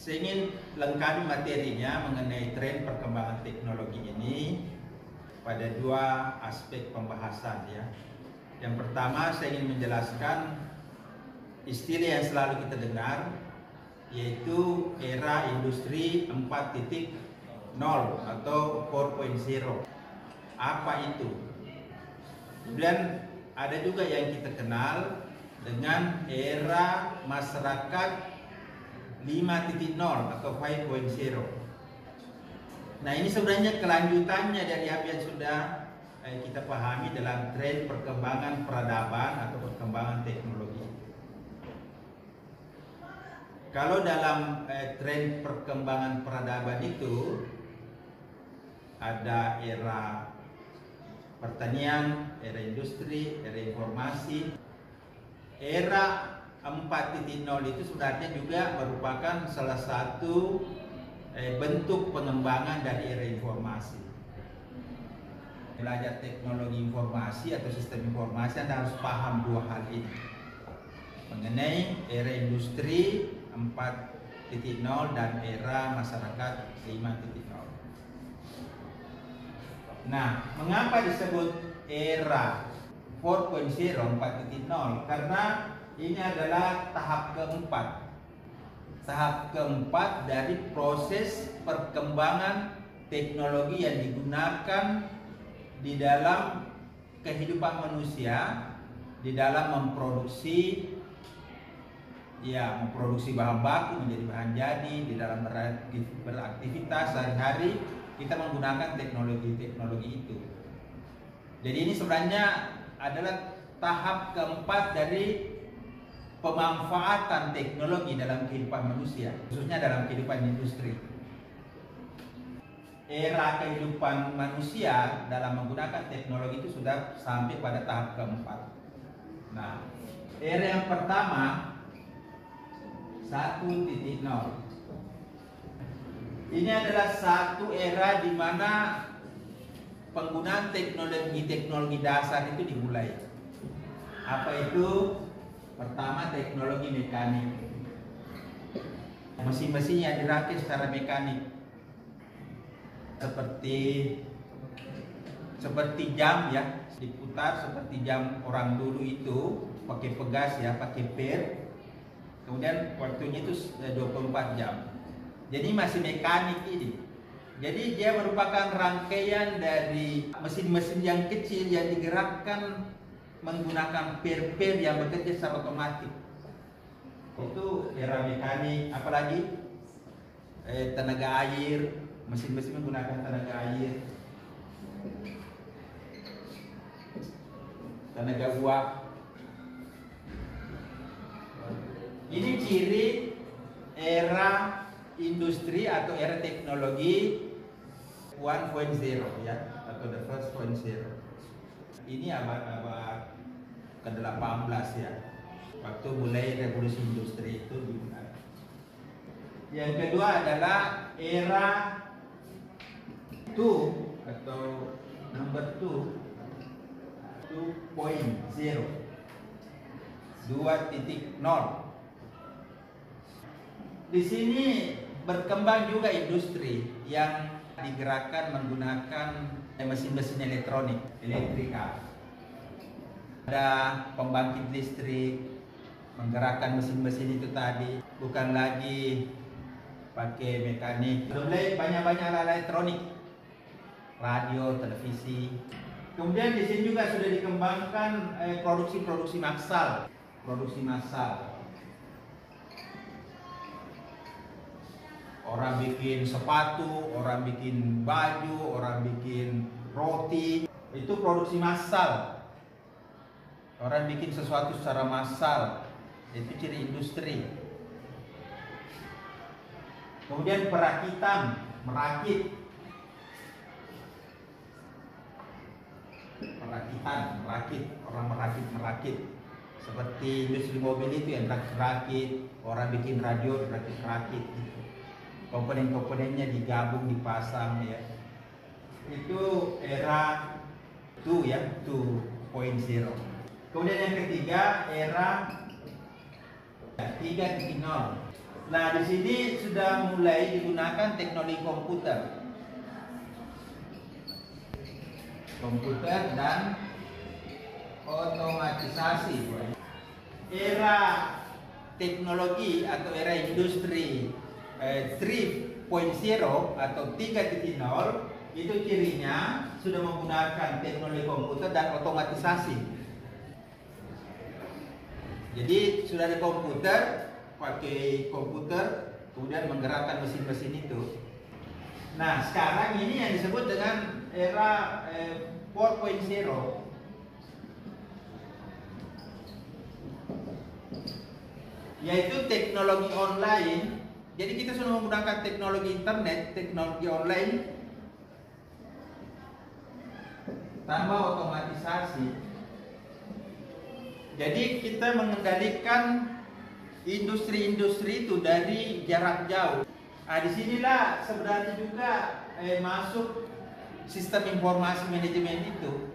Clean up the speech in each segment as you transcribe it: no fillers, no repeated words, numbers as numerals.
Saya ingin lengkapi materinya mengenai tren perkembangan teknologi ini pada dua aspek pembahasan ya. Yang pertama saya ingin menjelaskan istilah yang selalu kita dengar, yaitu era industri 4.0 atau 4.0. Apa itu? Kemudian ada juga yang kita kenal dengan era masyarakat 5.0 atau 5.0. Nah, ini sebenarnya kelanjutannya dari apa yang sudah kita pahami dalam tren perkembangan peradaban atau perkembangan teknologi. Kalau dalam tren perkembangan peradaban itu ada era pertanian, era industri, era informasi. Era 4.0 itu sebenarnya juga merupakan salah satu bentuk pengembangan dari era informasi. Belajar teknologi informasi atau sistem informasi, Anda harus paham dua hal ini mengenai era industri 4.0 dan era masyarakat 5.0. Nah, mengapa disebut era 4.0, 4.0? Karena ini adalah tahap keempat. Tahap keempat dari proses perkembangan teknologi yang digunakan di dalam kehidupan manusia, di dalam memproduksi bahan baku menjadi bahan jadi, di dalam beraktivitas sehari-hari kita menggunakan teknologi itu. Jadi ini sebenarnya adalah tahap keempat dari pemanfaatan teknologi dalam kehidupan manusia, khususnya dalam kehidupan industri. Era kehidupan manusia dalam menggunakan teknologi itu sudah sampai pada tahap keempat. Nah, era yang pertama 1.0. Ini adalah satu era di mana penggunaan teknologi dasar itu dimulai. Apa itu? Pertama, teknologi mekanik. Mesin-mesin yang dirakit secara mekanik, seperti jam ya, diputar seperti jam orang dulu itu pakai pegas ya, pakai per. Kemudian waktunya itu 24 jam. Jadi masih mekanik ini. Jadi dia merupakan rangkaian dari mesin-mesin yang kecil yang digerakkan menggunakan per yang bekerja secara otomatis. Itu era mekanik. Apalagi tenaga air, mesin-mesin menggunakan tenaga air, tenaga uap. Ini ciri era industri atau era teknologi 1.0 ya, atau the first 1.0. Ini abad ke-18 ya, waktu mulai revolusi industri itu dimulai. Yang kedua adalah era 2 atau number 2, 2.0, 2.0. Di sini berkembang juga industri yang digerakkan menggunakan mesin-mesin elektrika. Ada pembangkit listrik menggerakkan mesin-mesin itu tadi, bukan lagi pakai mekanik. Mulai banyak-banyak alat elektronik, radio, televisi. Kemudian di sini juga sudah dikembangkan produksi massal. Orang bikin sepatu, orang bikin baju, orang bikin roti. Itu produksi massal. Orang bikin sesuatu secara massal. Itu ciri industri. Kemudian perakitan, merakit. Orang merakit. Seperti industri mobil itu yang rakit, orang bikin radio rakit. Komponen-komponennya digabung, dipasang ya. Itu era 2 ya, 2.0. Kemudian yang ketiga era 3.0. Nah, di sini sudah mulai digunakan teknologi komputer dan otomatisasi. Era teknologi atau era industri 3.0 atau 3.0 itu cirinya sudah menggunakan teknologi komputer dan otomatisasi. Jadi sudah ada komputer, pakai komputer kemudian menggerakkan mesin-mesin itu. Nah, sekarang ini yang disebut dengan era 4.0, yaitu teknologi online. Jadi kita sudah menggunakan teknologi internet, teknologi online tambah otomatisasi. Jadi kita mengendalikan industri-industri itu dari jarak jauh. Nah, disinilah sebenarnya juga masuk sistem informasi manajemen itu,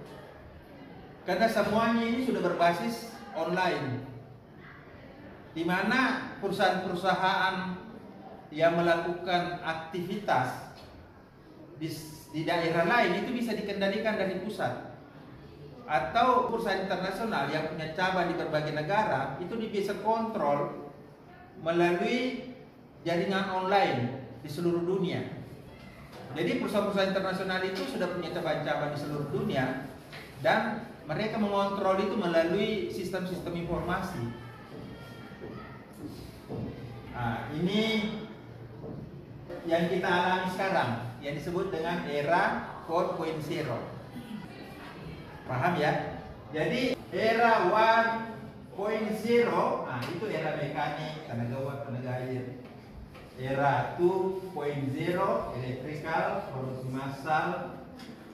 karena semuanya ini sudah berbasis online, di mana perusahaan-perusahaan yang melakukan aktivitas di daerah lain itu bisa dikendalikan dari pusat, atau perusahaan internasional yang punya cabang di berbagai negara itu bisa kontrol melalui jaringan online di seluruh dunia. Jadi perusahaan-perusahaan internasional itu sudah punya cabang-cabang di seluruh dunia dan mereka mengontrol itu melalui sistem-sistem informasi. Nah, ini yang kita alami sekarang, yang disebut dengan era 4.0. Paham ya? Jadi era 1.0, nah itu era mekanik, tenaga uap, tenaga air. Era 2.0, elektrikal, produksi massal,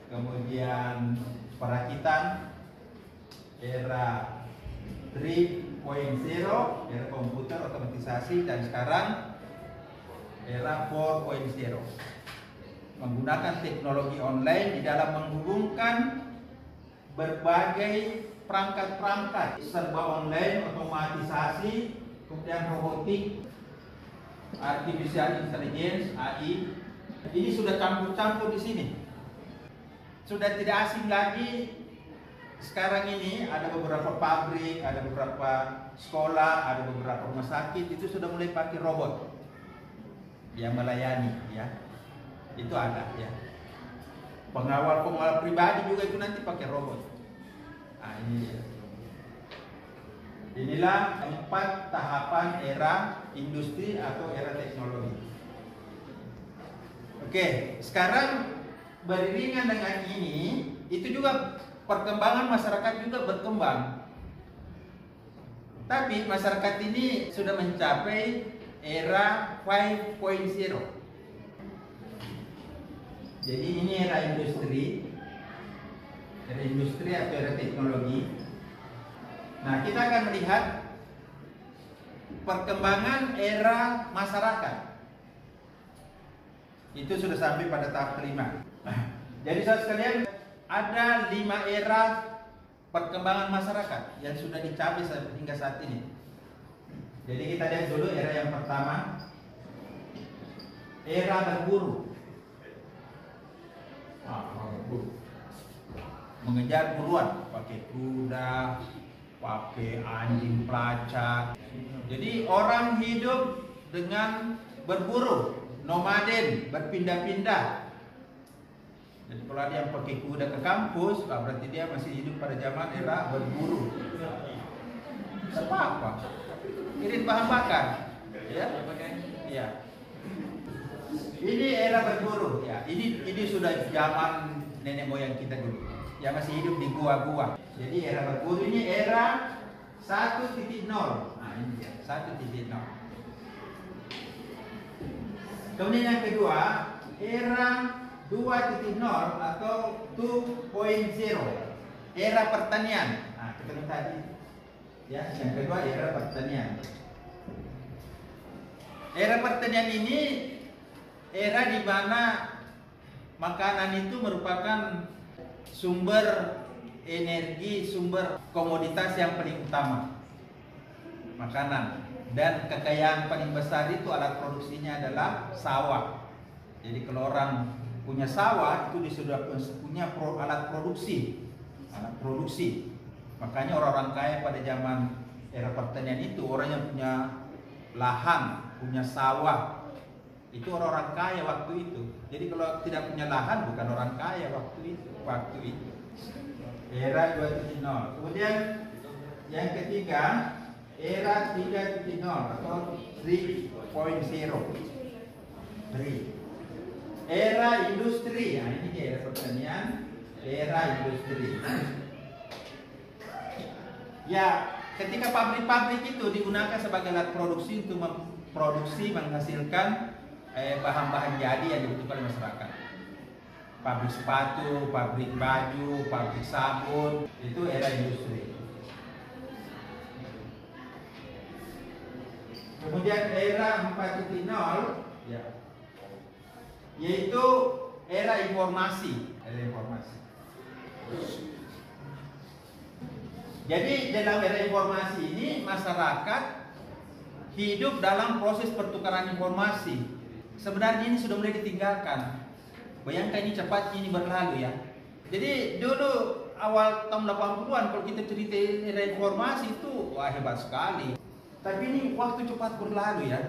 kemudian perakitan. Era 3.0, era komputer, otomatisasi, dan sekarang era 4.0, menggunakan teknologi online di dalam menghubungkan berbagai perangkat-perangkat serba online, otomatisasi, kemudian robotik, artificial intelligence (AI). Ini sudah campur-campur di sini. Sudah tidak asing lagi. Sekarang ini ada beberapa pabrik, ada beberapa sekolah, ada beberapa rumah sakit itu sudah mulai pakai robot yang melayani, ya. Itu ada, ya. Pengawal pribadi juga itu nanti pakai robot. Nah, ini dia. Inilah 4 tahapan era industri atau era teknologi. Oke, sekarang beriringan dengan ini, itu juga perkembangan masyarakat juga berkembang. Tapi masyarakat ini sudah mencapai era 5.0. Jadi ini era industri atau era teknologi. Nah, kita akan melihat perkembangan era masyarakat. Itu sudah sampai pada tahap kelima. Jadi saudara sekalian, ada 5 era perkembangan masyarakat yang sudah dicapai hingga saat ini. Jadi kita lihat dulu era yang pertama, era berburu. Mengejar buruan pakai kuda, pakai anjing pelacak. Jadi orang hidup dengan berburu, nomaden, berpindah-pindah. Jadi kalau ada yang pakai kuda ke kampus, berarti dia masih hidup pada zaman era berburu. Apa? Irit bahan bakar, ya? Ya. Ini era berburu, ya. Ini sudah zaman nenek moyang kita dulu, yang masih hidup di gua-gua. Jadi era berburu ini era 1.0. Nah, ini dia, 1.0. Kemudian yang kedua, era 2.0 atau 2.0, era pertanian. Nah, ketemu tadi. Ya, yang kedua era pertanian. Era pertanian ini era di mana makanan itu merupakan sumber energi, sumber komoditas yang paling utama. Makanan. Dan kekayaan paling besar itu alat produksinya adalah sawah. Jadi kalau orang punya sawah itu dia sudah punya alat produksi. Alat produksi. Makanya orang-orang kaya pada zaman era pertanian itu orang yang punya lahan, punya sawah, itu orang-orang kaya waktu itu. Jadi kalau tidak punya lahan bukan orang kaya waktu itu. Era 2.0. Kemudian yang ketiga, era 3.0 atau 3.0. Era industri. Nah, ini dia era pertanian, era industri. Ya, ketika pabrik-pabrik itu digunakan sebagai alat produksi untuk memproduksi, menghasilkan bahan-bahan jadi yang dibutuhkan masyarakat. Pabrik sepatu, pabrik baju, pabrik sabun, itu era industri. Kemudian era 4.0 ya, yaitu era informasi. Jadi dalam era informasi ini masyarakat hidup dalam proses pertukaran informasi. Sebenarnya ini sudah mulai ditinggalkan. Bayangkan ini cepat ini berlalu ya. Jadi dulu awal tahun 80-an kalau kita cerita era informasi itu wah hebat sekali. Tapi ini waktu cepat berlalu ya.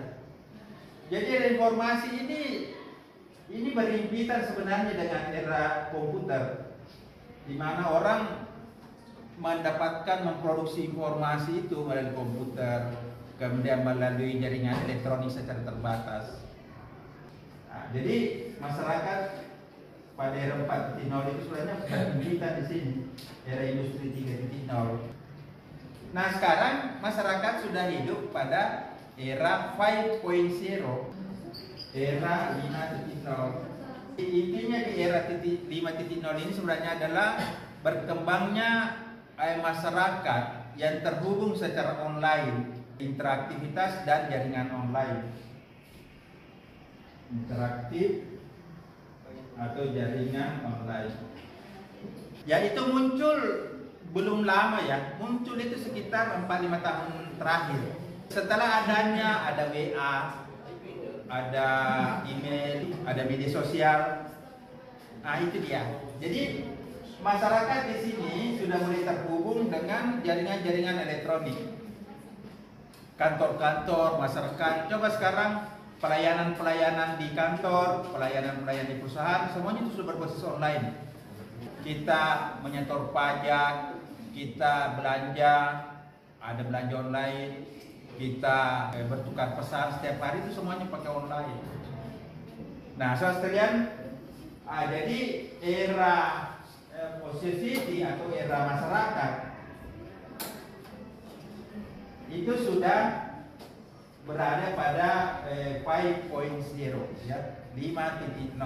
Jadi era informasi ini berhimpitan sebenarnya dengan era komputer, di mana orang mendapatkan memproduksi informasi itu melalui komputer, kemudian melalui jaringan elektronik secara terbatas. Nah, jadi masyarakat pada era 4.0 itu sebenarnya berhimpitan di sini, era industri 3.0. Nah sekarang masyarakat sudah hidup pada era 5.0, era 5.0. Intinya di era 5.0 ini sebenarnya adalah berkembangnya masyarakat yang terhubung secara online, interaktivitas dan jaringan online. Interaktif atau jaringan online. Ya itu muncul belum lama ya, muncul itu sekitar 4-5 tahun terakhir. Setelah adanya ada WA, ada email, ada media sosial. Nah itu dia. Jadi masyarakat di sini sudah mulai terhubung dengan jaringan-jaringan elektronik. Kantor-kantor, masyarakat. Coba sekarang pelayanan-pelayanan di kantor, pelayanan-pelayanan di perusahaan, semuanya itu sudah berbasis online. Kita menyetor pajak, kita belanja, ada belanja online, kita bertukar pesan setiap hari itu semuanya pakai online. Nah, saudara sekalian, jadi era posisi atau era masyarakat itu sudah berada pada 5.0 ya, 5.0.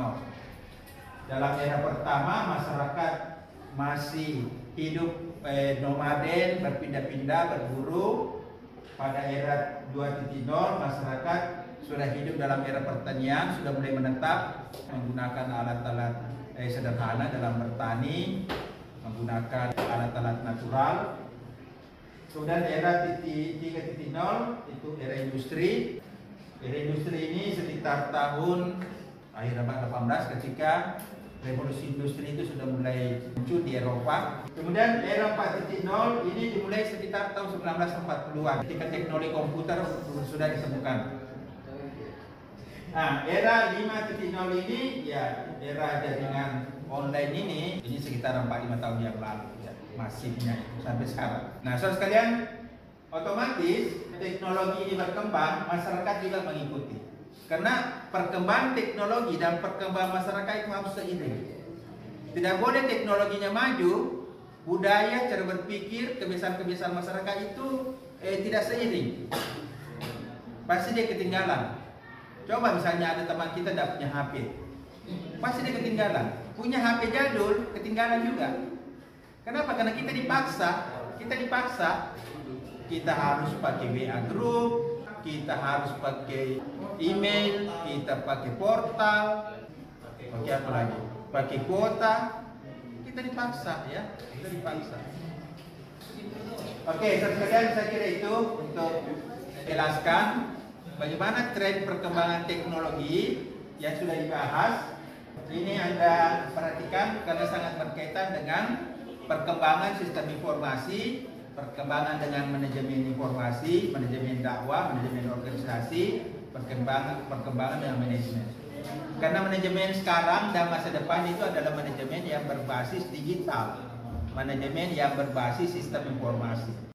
Dalam era pertama masyarakat masih hidup nomaden, berpindah-pindah, berburu. Pada era 2.0 masyarakat sudah hidup dalam era pertanian, sudah mulai menetap, menggunakan alat-alat sederhana dalam bertani, menggunakan alat-alat natural. Kemudian era 3.0 itu era industri. Era industri ini sekitar tahun akhir abad 18 ketika revolusi industri itu sudah mulai muncul di Eropa. Kemudian era 4.0 ini dimulai sekitar tahun 1940-an ketika teknologi komputer sudah ditemukan. Nah, era 5.0 ini ya era jaringan online ini sekitar 4-5 tahun yang lalu ya, masifnya itu sampai sekarang. Nah, saudara sekalian, otomatis teknologi ini berkembang, masyarakat juga mengikuti. Karena perkembangan teknologi dan perkembangan masyarakat itu harus seiring. Tidak boleh teknologinya maju, budaya, cara berpikir, kebiasaan-kebiasaan masyarakat itu tidak seiring. Pasti dia ketinggalan. Coba misalnya ada teman kita tidak punya HP, pasti dia ketinggalan. Punya HP jadul, ketinggalan juga. Kenapa? Karena kita dipaksa. Kita harus pakai WA group, kita harus pakai email, kita pakai portal, pakai apa lagi? Pakai kuota. Kita dipaksa ya, Oke, sekalian saya kira itu untuk jelaskan bagaimana tren perkembangan teknologi yang sudah dibahas. Ini Anda perhatikan karena sangat berkaitan dengan perkembangan sistem informasi, perkembangan dengan manajemen informasi, manajemen dakwah, manajemen organisasi, perkembangan dengan manajemen. Karena manajemen sekarang dan masa depan itu adalah manajemen yang berbasis digital, manajemen yang berbasis sistem informasi.